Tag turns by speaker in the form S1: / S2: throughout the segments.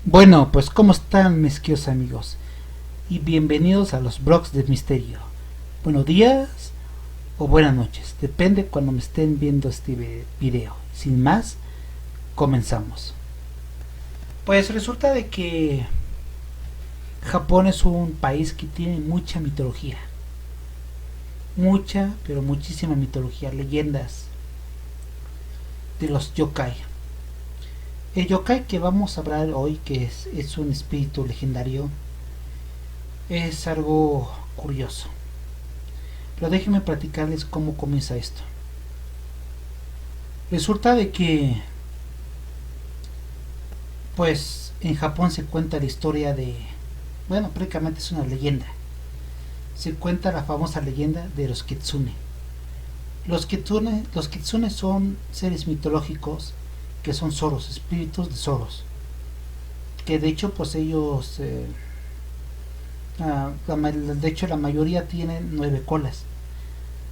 S1: Bueno, pues ¿cómo están mis queridos amigos? Y bienvenidos a los blogs de misterio. Buenos días o buenas noches, depende cuando me estén viendo este video. Sin más, comenzamos. Pues resulta de que Japón es un país que tiene mucha mitología. Mucha, pero muchísima mitología, leyendas de los yokai. El yokai que vamos a hablar hoy, que es un espíritu legendario, es algo curioso. Pero déjenme platicarles cómo comienza esto. Resulta de que, pues, en Japón se cuenta la historia de, bueno, prácticamente es una leyenda. Se cuenta la famosa leyenda de los kitsune. Los kitsune son seres mitológicos que son zoros, espíritus de zoros. Que de hecho, pues ellos, de hecho, la mayoría tienen 9 colas.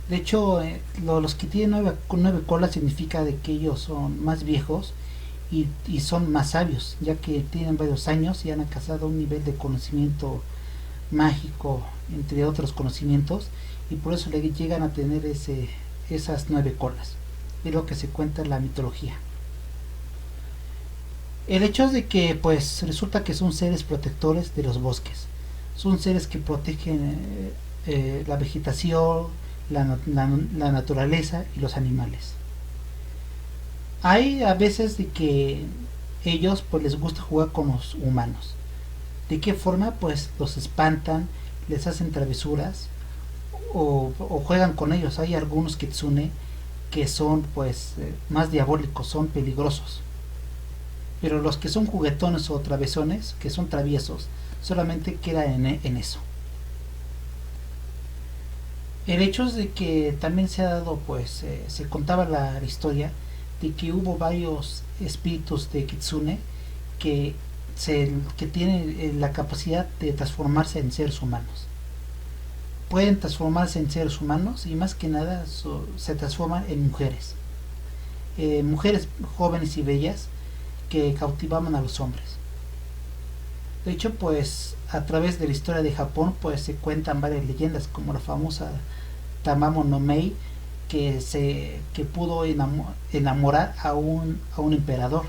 S1: De hecho, los que tienen nueve colas significa de que ellos son más viejos y son más sabios, ya que tienen varios años y han alcanzado un nivel de conocimiento mágico, entre otros conocimientos, y por eso le llegan a tener esas 9 colas. Es lo que se cuenta en la mitología. El hecho es de que, pues, resulta que son seres protectores de los bosques. Son seres que protegen la vegetación, la naturaleza y los animales. Hay a veces de que ellos pues les gusta jugar con los humanos. ¿De qué forma? Pues los espantan, les hacen travesuras o juegan con ellos. Hay algunos kitsune que son pues más diabólicos, son peligrosos. Pero los que son juguetones o travesones, que son traviesos, solamente queda en eso. El hecho es de que también se ha dado, pues, se contaba la historia de que hubo varios espíritus de Kitsune que, que tienen la capacidad de transformarse en seres humanos. Pueden transformarse en seres humanos y más que nada se transforman en mujeres. Mujeres jóvenes y bellas que cautivaban a los hombres. De hecho, pues a través de la historia de Japón, pues se cuentan varias leyendas, como la famosa Tamamo no Mei, que pudo enamorar a un emperador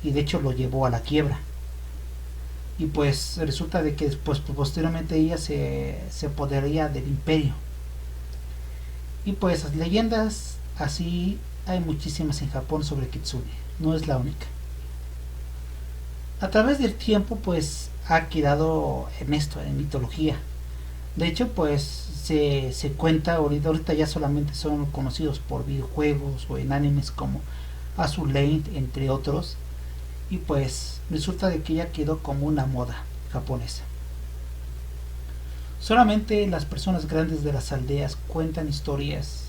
S1: y de hecho lo llevó a la quiebra. Y pues resulta de que después, posteriormente ella se apoderaría del imperio. Y pues las leyendas así hay muchísimas en Japón sobre Kitsune, no es la única. A través del tiempo pues ha quedado en esto, en mitología. De hecho pues se cuenta, ahorita ya solamente son conocidos por videojuegos o en animes como Azur Lane, entre otros. Y pues resulta de que ya quedó como una moda japonesa. Solamente las personas grandes de las aldeas cuentan historias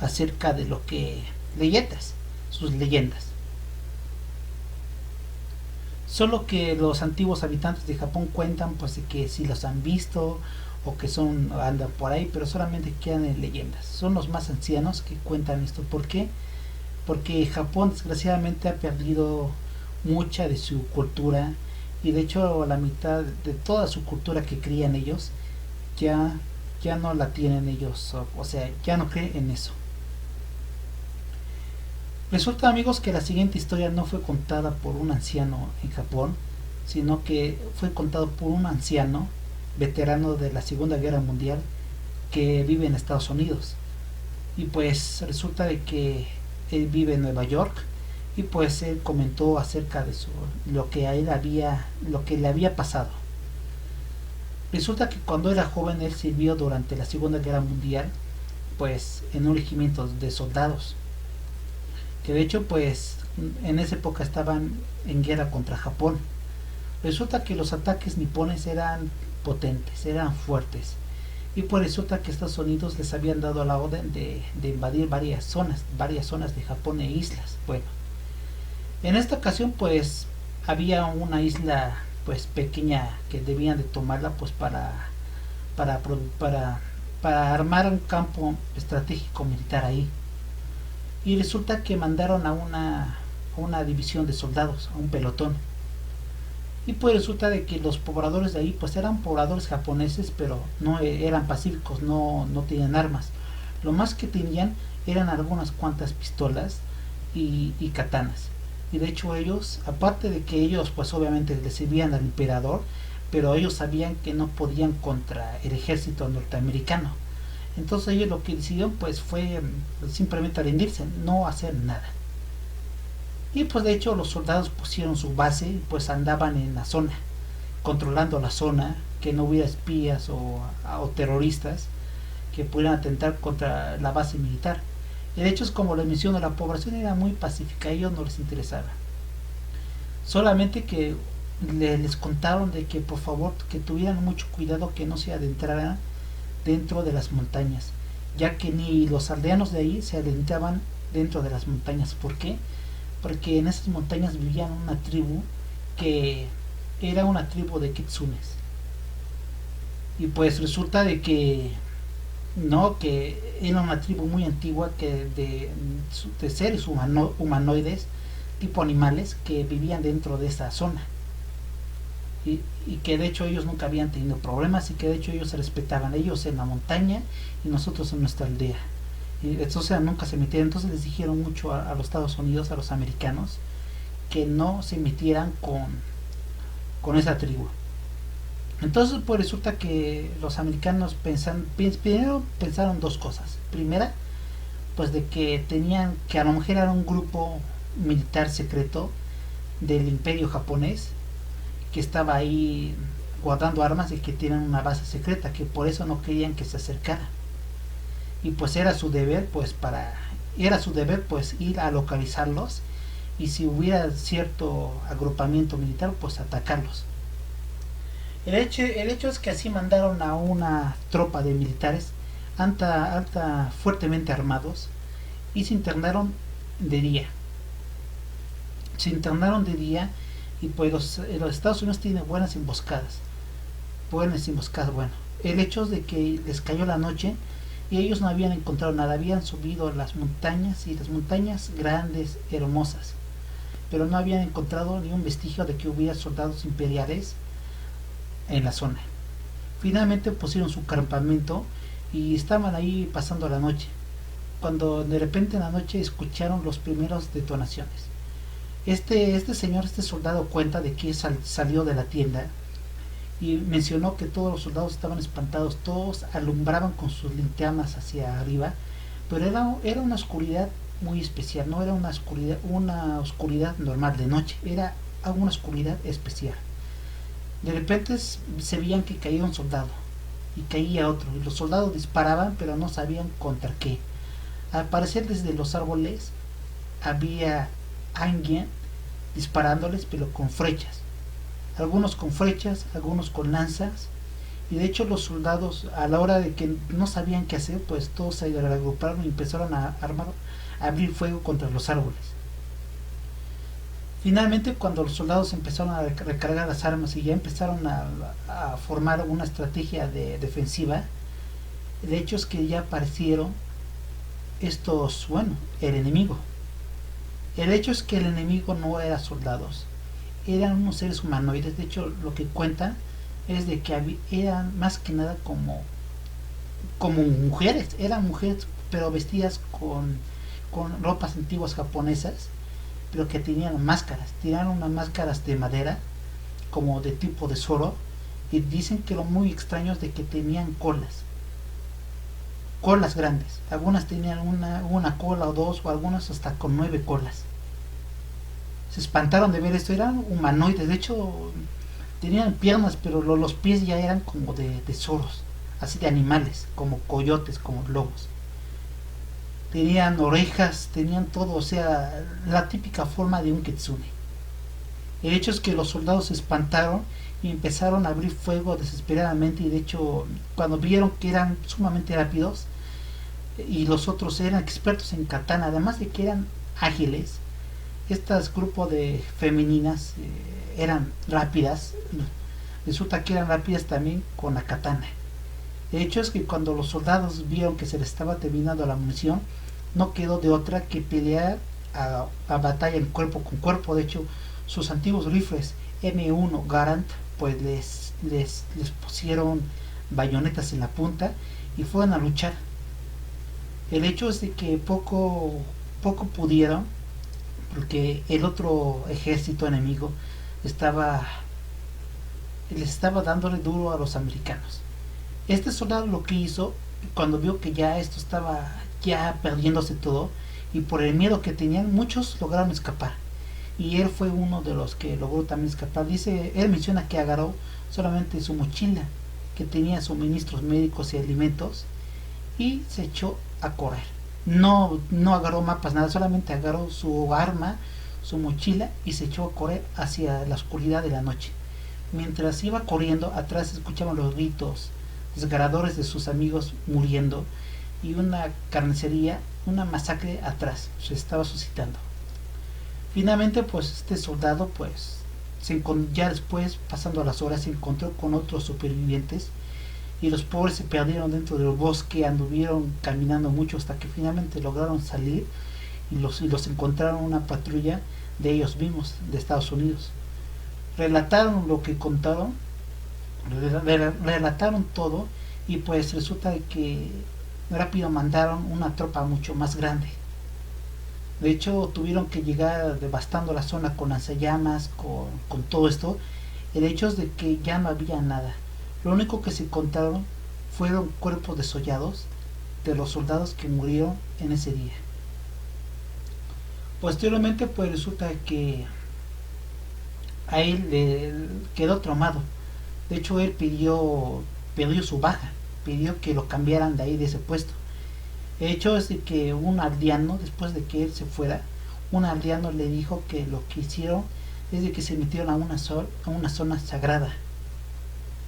S1: acerca de lo que leyendas, sus leyendas. Solo que los antiguos habitantes de Japón cuentan pues de que si los han visto o que andan por ahí, pero solamente quedan en leyendas. Son los más ancianos que cuentan esto. ¿Por qué? Porque Japón desgraciadamente ha perdido mucha de su cultura y de hecho la mitad de toda su cultura que creían ellos ya ya no la tienen ellos, o sea, ya no creen en eso. Resulta, amigos, que la siguiente historia no fue contada por un anciano en Japón, sino que fue contado por un anciano veterano de la Segunda Guerra Mundial que vive en Estados Unidos. Y pues resulta de que él vive en Nueva York y pues él comentó acerca de lo que a él lo que le había pasado. Resulta que cuando era joven él sirvió durante la Segunda Guerra Mundial, pues en un regimiento de soldados que de hecho pues en esa época estaban en guerra contra Japón. Resulta que los ataques nipones eran potentes, eran fuertes, y pues resulta que Estados Unidos les habían dado la orden de invadir varias zonas de Japón e islas. Bueno, en esta ocasión pues había una isla pues pequeña que debían de tomarla pues para, para, para armar un campo estratégico militar ahí. Y resulta que mandaron a una división de soldados, a un pelotón. Y pues resulta de que los pobladores de ahí pues eran pobladores japoneses, pero no eran pacíficos, no tenían armas. Lo más que tenían eran algunas cuantas pistolas y katanas. Y de hecho ellos, aparte de que ellos pues obviamente le servían al emperador, pero ellos sabían que no podían contra el ejército norteamericano. Entonces ellos lo que decidieron pues fue simplemente rendirse, no hacer nada. Y pues de hecho los soldados pusieron su base y pues andaban en la zona, controlando la zona, que no hubiera espías o terroristas que pudieran atentar contra la base militar. El hecho es, como les menciono, la población era muy pacífica, a ellos no les interesaba. Solamente que les contaron de que por favor que tuvieran mucho cuidado, que no se adentraran dentro de las montañas, ya que ni los aldeanos de ahí se adentraban dentro de las montañas. ¿Por qué? Porque en esas montañas vivían una tribu que era una tribu de kitsunes. Y pues resulta de que no, que era una tribu muy antigua, que de seres humanoides, tipo animales, que vivían dentro de esa zona. Y que de hecho ellos nunca habían tenido problemas, y que de hecho ellos se respetaban, ellos en la montaña y nosotros en nuestra aldea. Y entonces nunca se metieron. Entonces les dijeron mucho a los Estados Unidos, a los americanos, que no se metieran con esa tribu. Entonces pues resulta que los americanos primero pensaron dos cosas. Primera, pues de que tenían, que a lo mejor era un grupo militar secreto del imperio japonés que estaba ahí guardando armas y que tienen una base secreta, que por eso no querían que se acercara. Y pues era su deber pues ir a localizarlos, y si hubiera cierto agrupamiento militar pues atacarlos. El hecho es que así mandaron a una tropa de militares fuertemente armados, y de día. Se internaron de día, y pues los Estados Unidos tienen buenas emboscadas. Bueno, el hecho es de que les cayó la noche y ellos no habían encontrado nada. Habían subido a las montañas, y las montañas grandes, hermosas, pero no habían encontrado ni un vestigio de que hubiera soldados imperiales en la zona. Finalmente pusieron su campamento y estaban ahí pasando la noche, cuando de repente en la noche escucharon los primeros detonaciones. Este soldado cuenta de que salió de la tienda y mencionó que todos los soldados estaban espantados, todos alumbraban con sus linternas hacia arriba, pero era una oscuridad muy especial, no era una oscuridad normal de noche, era una oscuridad especial. De repente se veían que caía un soldado y caía otro, y los soldados disparaban pero no sabían contra qué. Al parecer desde los árboles había alguien disparándoles, pero con flechas, algunos con flechas, algunos con lanzas. Y de hecho los soldados, a la hora de que no sabían qué hacer, pues todos se agruparon y empezaron a abrir fuego contra los árboles. Finalmente, cuando los soldados empezaron a recargar las armas y ya empezaron a formar una estrategia defensiva, el hecho es que ya aparecieron el enemigo. El hecho es que el enemigo no era soldados, eran unos seres humanoides. De hecho, lo que cuentan es de que eran más que nada como mujeres, eran mujeres pero vestidas con ropas antiguas japonesas, pero que tenían unas máscaras de madera, como de tipo de Zoro, y dicen que lo muy extraño es de que tenían colas grandes, algunas tenían una cola o dos, o algunas hasta con 9 colas. Se espantaron de ver esto, eran humanoides, de hecho tenían piernas, pero los pies ya eran como de Zoros, así de animales, como coyotes, como lobos. Tenían orejas, tenían todo, o sea, la típica forma de un kitsune. El hecho es que los soldados se espantaron y empezaron a abrir fuego desesperadamente, y de hecho cuando vieron que eran sumamente rápidos y los otros eran expertos en katana, además de que eran ágiles, estas grupos de femeninas eran rápidas, resulta que eran rápidas también con la katana. El hecho es que cuando los soldados vieron que se les estaba terminando la munición, no quedó de otra que pelear a batalla en cuerpo con cuerpo. De hecho, sus antiguos rifles M1 Garand pues les pusieron bayonetas en la punta y fueron a luchar. El hecho es de que poco pudieron, porque el otro ejército enemigo estaba les estaba dándole duro a los americanos. Este soldado lo que hizo, cuando vio que ya esto estaba ya perdiéndose todo, y por el miedo que tenían, muchos lograron escapar. Y él fue uno de los que logró también escapar. Él menciona que agarró solamente su mochila, que tenía suministros médicos y alimentos, y se echó a correr. No agarró mapas, nada, solamente agarró su arma, su mochila, y se echó a correr hacia la oscuridad de la noche. Mientras iba corriendo, atrás se escuchaban los gritos desgarradores de sus amigos muriendo, y una carnicería, una masacre atrás se estaba suscitando. Finalmente pues este soldado pues ya después, pasando las horas, se encontró con otros supervivientes, y los pobres se perdieron dentro del bosque, anduvieron caminando mucho hasta que finalmente lograron salir, y los encontraron una patrulla de ellos mismos, de Estados Unidos. Relataron lo que contaron, relataron todo, y pues resulta de que rápido mandaron una tropa mucho más grande. De hecho tuvieron que llegar devastando la zona con lanzallamas, con todo esto. El hecho es de que ya no había nada. Lo único que se encontraron fueron cuerpos desollados de los soldados que murieron en ese día. Posteriormente pues resulta que a él le quedó traumado. De hecho él pidió su baja, pidió que lo cambiaran de ahí, de ese puesto. El hecho es de que un aldeano, después de que él se fuera, un aldeano le dijo que lo que hicieron es de que se metieron a una zona sagrada,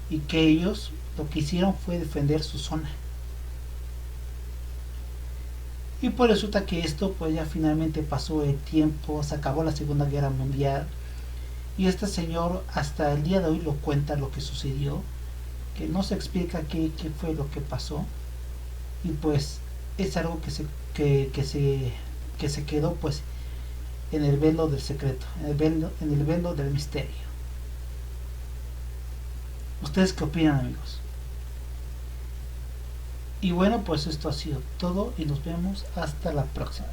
S1: y que ellos lo que hicieron fue defender su zona. Y pues resulta que esto pues ya finalmente pasó el tiempo, se acabó la Segunda Guerra Mundial, y este señor hasta el día de hoy lo cuenta lo que sucedió, que no se explica qué fue lo que pasó, y pues es algo que se quedó pues en el velo del secreto, en el velo del misterio. ¿Ustedes qué opinan, amigos? Y bueno, pues esto ha sido todo, y nos vemos hasta la próxima.